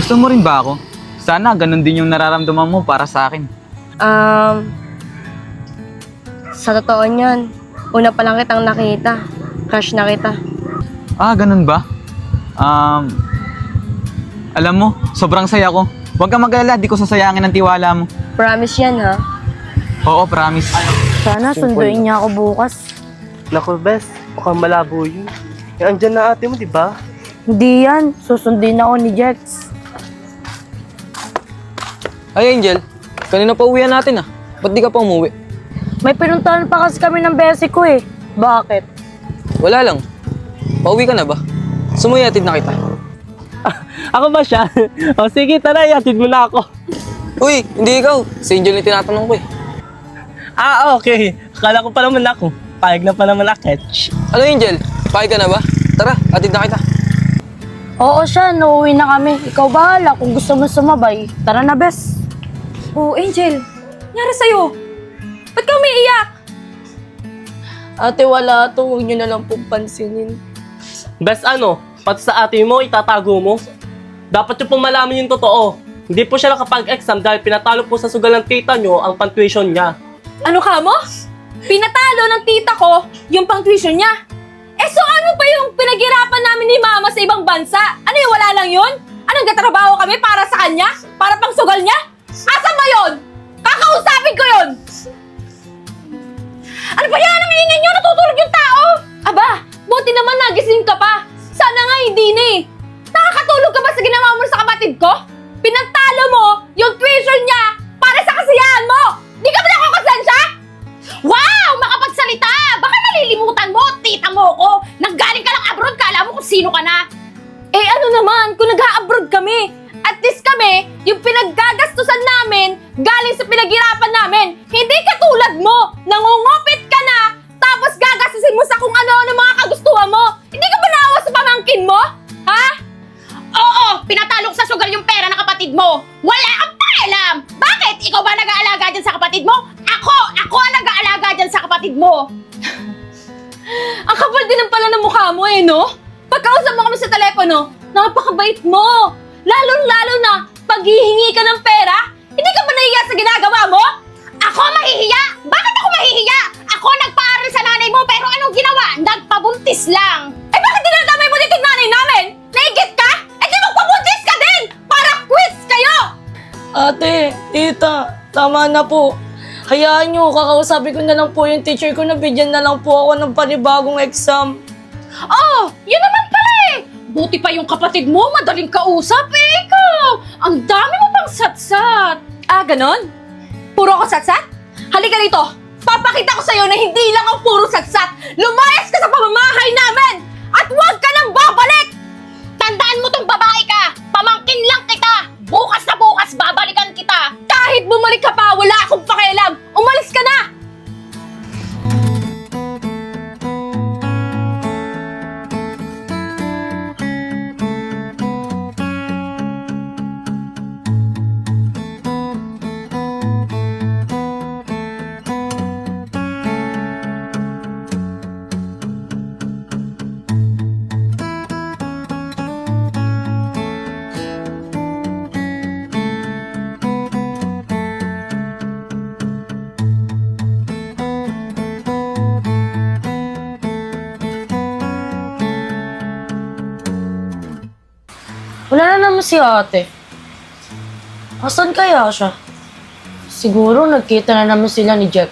Gusto mo rin ba ako? Sana ganun din yung nararamdaman mo para sa akin. Sa totoo niyan, una pa lang kitang nakita. Crush na kita. Ah, ganun ba? Alam mo, sobrang saya ko. Huwag kang mag-alala, di ko sasayangin ang tiwala mo. Promise yan, ha? Oo, promise. Sana sunduin niya ako bukas. Naku, bes, mukhang malabo yun. Andyan na ate mo, di ba? Hindi yan. Susundin ako ni Jex. Ay, Angel. Kanina pa uwian natin ah. Ba't di ka pa umuwi? May pinuntahan pa kasi kami ng besi ko eh. Bakit? Wala lang. Pauwi ka na ba? Sumuyatid na kita. Ako ba siya? O sige, tara, yatid mo na ako. Uy, hindi ikaw. Si Angel yung tinatanong ko eh. Ah, okay. Akala ko pa naman ako. Payag na pa naman aketch. Ano Angel? Pahig ka na ba? Tara, atid na kita. Oo siya, nauwi na kami. Ikaw bahala kung gusto mo sumabay. Tara na, bes. Oh, Angel, nangyari sa'yo? Ba't ka umiiyak? Ate, wala to. Huwag niyo na lang pong pansinin. Bes ano, pati sa ate mo, itatago mo. Dapat yung pong malaman yung totoo. Hindi po siya nakapag-exam dahil pinatalo po sa sugal ng tita nyo ang pang-tuition niya. Ano ka mo? Pinatalo ng tita ko yung pang-tuition niya. Eh so ano pa yung pinaghirapan namin ni mama sa ibang bansa? Ano yung wala lang yun? Anong nagtatrabaho kami para sa kanya? Para pang sugal niya? Asan ba yun? Kakausapin ko yun! Ano ba yan? Ang ingay niyo! Natutulog yung tao! Aba, buti naman nagising ka pa. Sana nga hindi na eh. Nakakatulog ka ba sa ginawa mo sa kapatid ko? Pinagtalo mo yung tuition niya para sa kasiyahan mo! Di ka ba nakakasensya? Wow! Makapagsalita! Baka nalilimutan mo, tita mo ko! Nanggaling ka lang abroad, kala mo kung sino ka na! Eh ano naman, kung nag-a-abroad kami, at least kami, yung pinaggagastusan namin, galing sa pinaghirapan namin, hindi katulad mo, nangungupit ka na, tapos gagastusin mo sa kung ano-ano mga kagustuhan mo. Hindi ka ba naawa sa pamangkin mo? Ha? Oo, pinatalo ko sa sugal yung pera ng kapatid mo. Wala kang pakialam! Bakit? Ikaw ba nag-aalaga dyan sa kapatid mo? Ako ang nag-aalaga dyan sa kapatid mo. Ang kapal din ang pala ng mukha mo eh, no? Pagkausap mo kami sa telepono, napakabait mo. Lalong-lalo na, paghihingi ka ng pera, hindi ka ba nahihiya sa ginagawa mo? Ako mahihiya? Bakit ako mahihiya? Ako nagpaaral sa nanay mo, pero anong ginawa? Nagpabuntis lang. Eh bakit dinadamay mo dito yung nanay namin? Naigit ka? Eh di magpabuntis ka din! Para quits kayo! Ate, tita, tama na po. Hayaan nyo, kakausapin ko na lang po yung teacher ko na bigyan na lang po ako ng panibagong exam. Oh, yun naman pala eh! Buti pa yung kapatid mo, madaling kausap eh, ikaw! Ang dami mo pang satsat! Ah, ganon? Puro ka satsat? Halika dito! Papakita ko sa'yo na hindi lang ang puro satsat! Lumayas ka sa pamamahay namin! At huwag ka nang babalik! Tandaan mo tong babae ka! Pamangkin lang kita! Bukas na bukas, babalikan kita! Kahit bumalik ka pa, wala akong pakialam! Umalis ka na! Wala na naman si ate. Asan kaya siya? Siguro nagkita na naman sila ni Jex.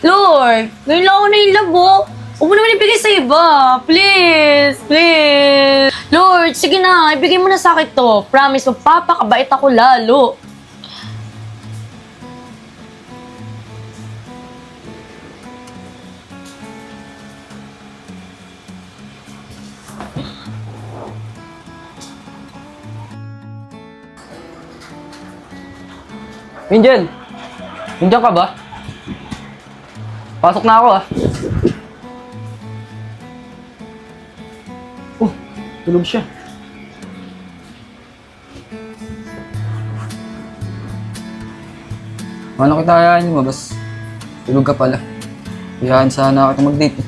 Lord, ngayon lang ako nailabo. Huwag mo naman ibigay sa iba. Please, please. Lord, sige na, ibigay mo na sa akin to. Promise, magpapakabait ako lalo. Angel! Nandiyan ka ba? Pasok na ako ah. Oh, tulog siya. Paano kita hayaan mo, bas? Tulog ka pala. Hayaan sana kita mag-date.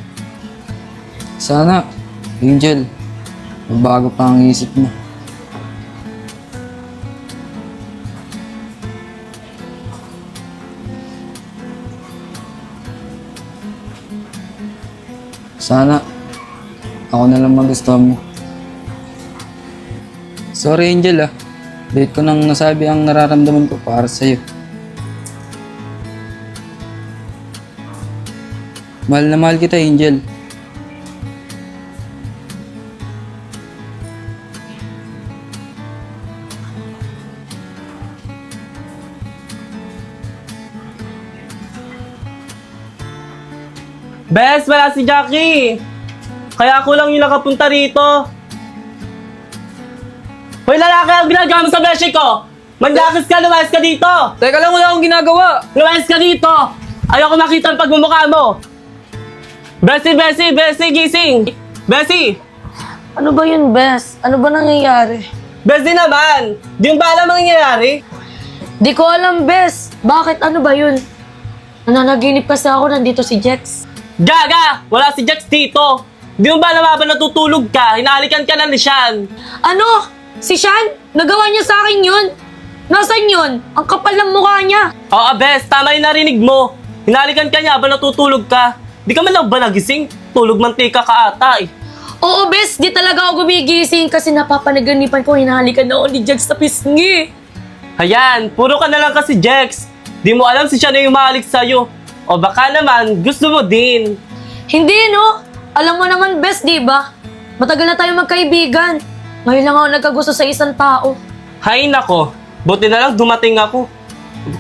Sana, Angel, magbago pa ang isip mo. Sana ako na lang magustuhan mo. Sorry, Angel ah. Late ko nang nasabi ang nararamdaman ko para sa'yo. Mahal na mahal kita, Angel. Bes, wala si Jackie. Kaya ako lang yung nakapunta rito. Hoy lalaki, ang ginagawa mo sa beshi ko? Manjakis ka, lumayas ka dito! Teka lang, wala akong ginagawa! Lumayas ka dito! Ayoko makita ang pagmumukha mo! Bessie, gising! Bessie! Ano ba yun, Bes? Ano ba nangyayari? Bessie naman! Di mo ba alam ang nangyayari? Di ko alam, Bes. Bakit? Ano ba yun? Nananaginip kasi ako, nandito si Jex. Gaga! Wala si Jax dito! Di mo ba alam habang natutulog ka? Hinahalikan ka na ni Sean! Ano? Si Sean? Nagawa niya sa akin yun? Nasaan yun? Ang kapal ng mukha niya. Oo, Bes, tama yung narinig mo. Hinahalikan ka niya habang natutulog ka. Di ka man lang ba nagising? Tulog mantika ka ata eh. Oo, Bes. Di talaga ako gumigising kasi napapanaganipan ko hinahalikan na ako ni Jex sa pisngi. Ayan, puro ka na lang kasi Jex. Di mo alam si Sean na yung mahalik sa'yo. O baka naman, gusto mo din. Hindi, no? Alam mo naman, Bes, di ba? Matagal na tayo magkaibigan. Ngayon lang ako nagkagusto sa isang tao. Hay nako, buti na lang dumating ako.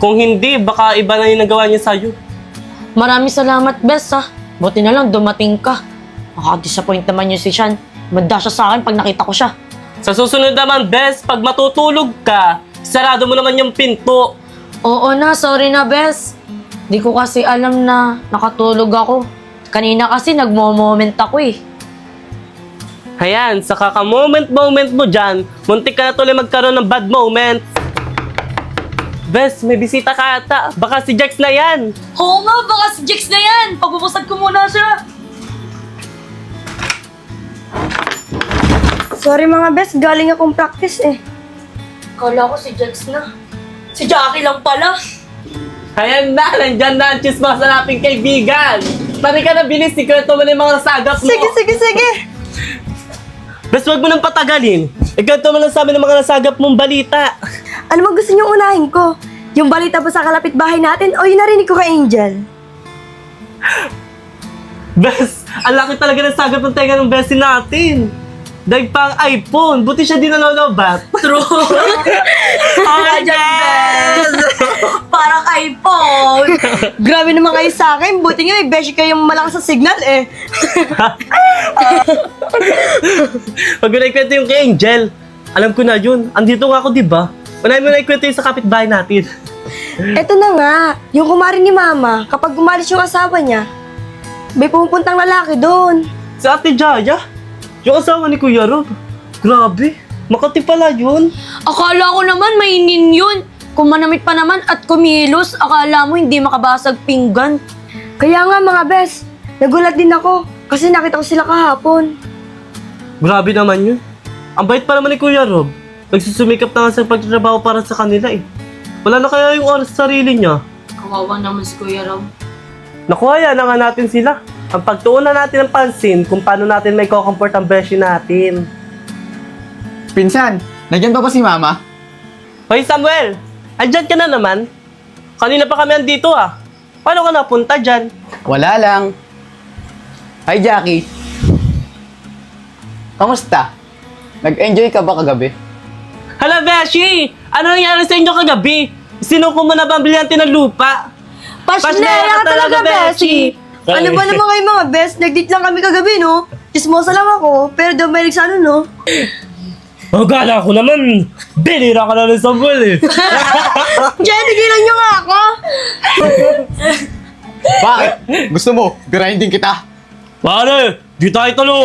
Kung hindi, baka iba na yung nagawa niya sa'yo. Maraming salamat, Bes, ha? Buti na lang dumating ka. Nakaka-disappoint naman yun si Sean. Manda siya sa akin pag nakita ko siya. Sa susunod naman, Bes, pag matutulog ka, sarado mo naman yung pinto. Oo na, sorry na, Bes. Di ko kasi alam na nakatulog ako. Kanina kasi nagmo-moment ako eh. Ayan, sa kaka-moment mo dyan, muntik ka na tuloy magkaroon ng bad moment. Bes, may bisita ka ata. Baka si Jax na yan. Oo nga, baka si Jex na yan. Pagbubusag ko muna siya. Sorry mga best, galing akong practice eh. Kala ko si Jex na. Si Jackie lang pala. Ayan na, nandyan na ang chismas sa ating kaibigan. Tari ka na bilis, sikwento mo na yung mga nasagap mo. Sige. Bes, wag mo nang patagalin. Ikwento mo lang sa amin ang mga nasagap mong balita. Ano mo gusto niyong unahin ko? Yung balita ba sa kalapit bahay natin o yung narinig ko kay Angel? Bes, ang laki talaga ng sagap ng tenga ng bestie natin. Daig pa ang iPhone, buti siya din nalolobat. True. Okay, Bes. Parang iPhone. Grabe naman kayo sa akin, buti nga may beshi kayong malakas sa signal eh. Pag mo naikwento yung kay Angel, alam ko na yun. Andito nga ako, di ba? Unahin mo naikwento yung sa kapitbahay natin. Eto na nga, yung kumari ni Mama, kapag umalis yung asawa niya, may pumupuntang lalaki doon. Si Ate Jaya, yung asawa ni Kuya Rob. Grabe, Makati pala yun. Akala ko naman mainin yun. Kung manamit pa naman at kumilos, akala mo hindi makabasag pinggan. Kaya nga mga bes, nagulat din ako kasi nakita ko sila kahapon. Grabe naman yun. Ang bait pa naman ni Kuya Rob. Nagsusumikap na nga sa pagtatrabaho para sa kanila eh. Wala na kaya yung oras sa sarili niya. Kawawa naman si Kuya Rob. Nakuha na nga natin sila. Ang pagtuunan natin ng pansin kung paano natin may kukomport ang beshi natin. Pinsan, nandiyan ba si Mama? Hoy Samuel, andyan ka na naman? Kanina pa kami andito ah. Paano ka napunta dyan? Wala lang. Hi Jackie. Kamusta? Nag-enjoy ka ba kagabi? Hala Beshi! Ano nangyari sa inyo kagabi? Sinuko mo na ba ang brilyante ng lupa? Pasnera ka talaga, Beshi! Ano ba naman kayo mga bes? Nag-date lang kami kagabi, no? Chismosa lang ako, pero daw may sa ano, no? Akala ko naman, binira ka na ng Samuel eh. Jenny, gilan nyo nga ako! Bakit? Gusto mo, grinding kita? Pare, di tayo talo.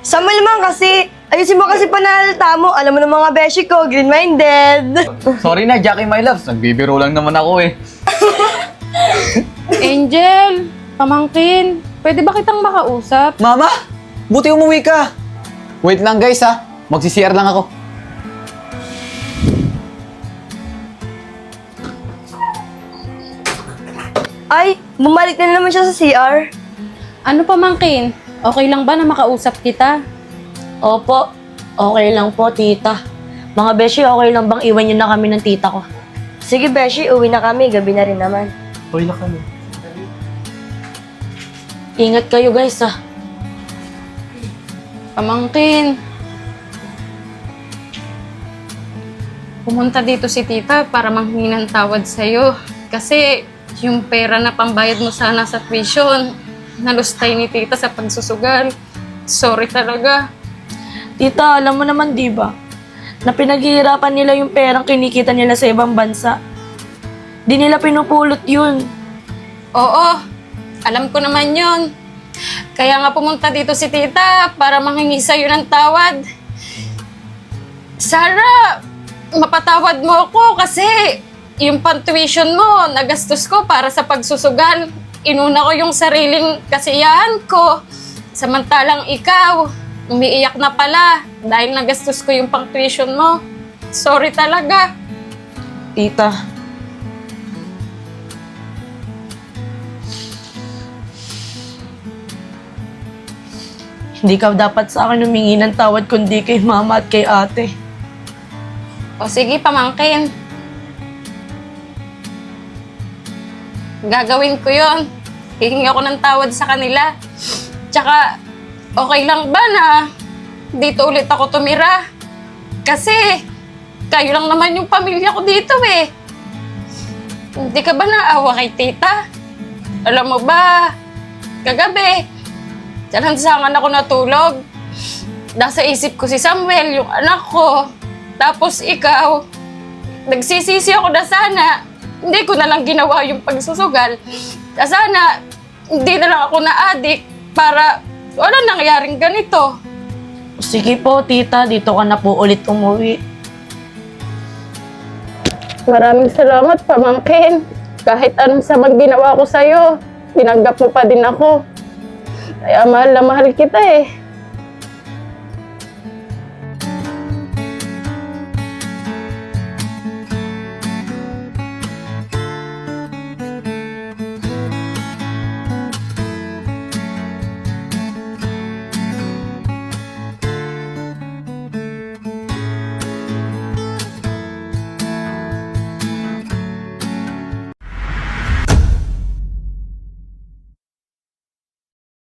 Samuel naman kasi, ayusin mo kasi panalita mo. Alam mo ng mga beshi ko, green-minded. Sorry na, Jackie my loves. Nagbibiro lang naman ako eh. Angel, pamangkin, pwede ba kitang makausap? Mama, buti umuwi ka. Wait lang guys ha, magsi-CR lang ako. Ay, bumalik na naman siya sa CR. Ano pamangkin? Okay lang ba na makausap kita? Opo, okay lang po, tita. Mga beshi, okay lang bang iwan niyo na kami ng tita ko? Sige, Beshi, uwi na kami. Gabi na rin naman. Uy na kami. Ingat kayo guys ah. Pamangkin. Pumunta dito si tita para manghingi ng tawad sa'yo. Kasi yung pera na pambayad mo sana sa tuition, nalustay ni tita sa pagsusugal. Sorry talaga. Tita, alam mo naman di ba? Na pinaghihirapan nila yung perang kinikita nila sa ibang bansa. Di nila pinupulot yun. Oo, alam ko naman yun. Kaya nga pumunta dito si tita para manghingi sa'yo ng tawad. Sarah, mapatawad mo ako kasi yung pang-tuition mo, nagastos ko para sa pagsusugal. Inuna ko yung sariling kasiyahan ko. Samantalang ikaw, umiiyak na pala dahil nagastos ko yung pang-tuition mo. Sorry talaga. Tita. Hindi ka dapat sa akin humingi ng tawad kundi kay mama at kay ate. O sige, pamangkin. Gagawin ko yon. Hihingi ako ng tawad sa kanila. Tsaka, okay lang ba na dito ulit ako tumira? Kasi, kayo lang naman yung pamilya ko dito eh. Hindi ka ba naawa kay tita? Alam mo ba, kagabi, lansangan ako natulog. Nasa isip ko si Samuel, yung anak ko. Tapos ikaw, nagsisisi ako na sana hindi ko na lang ginawa yung pagsusugal. Na sana hindi na lang ako na-addict para wala nangyaring ganito. Sige po, tita. Dito ka na po ulit umuwi. Maraming salamat, pamangkin. Kahit anong samang ginawa ko sa'yo, tinanggap mo pa din ako. Kaya mahal na mahal kita eh.